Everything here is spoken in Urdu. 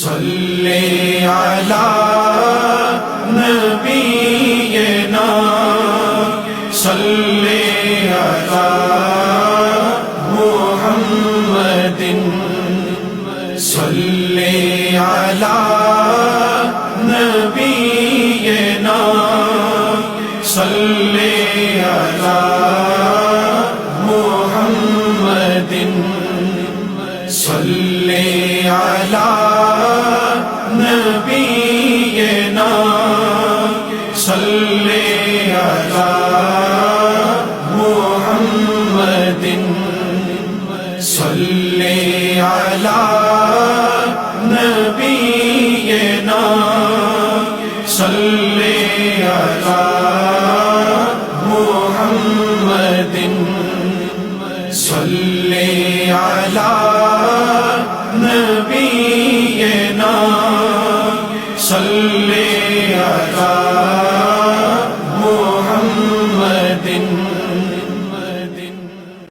صلی علی نبینا صلی علی محمد صلی علی نبینا صلی علی محمد صلی علی نبینا صلی علی محمد صلی علی نبینا صلی علی محمد صلی علی نبینا صلی علی محمد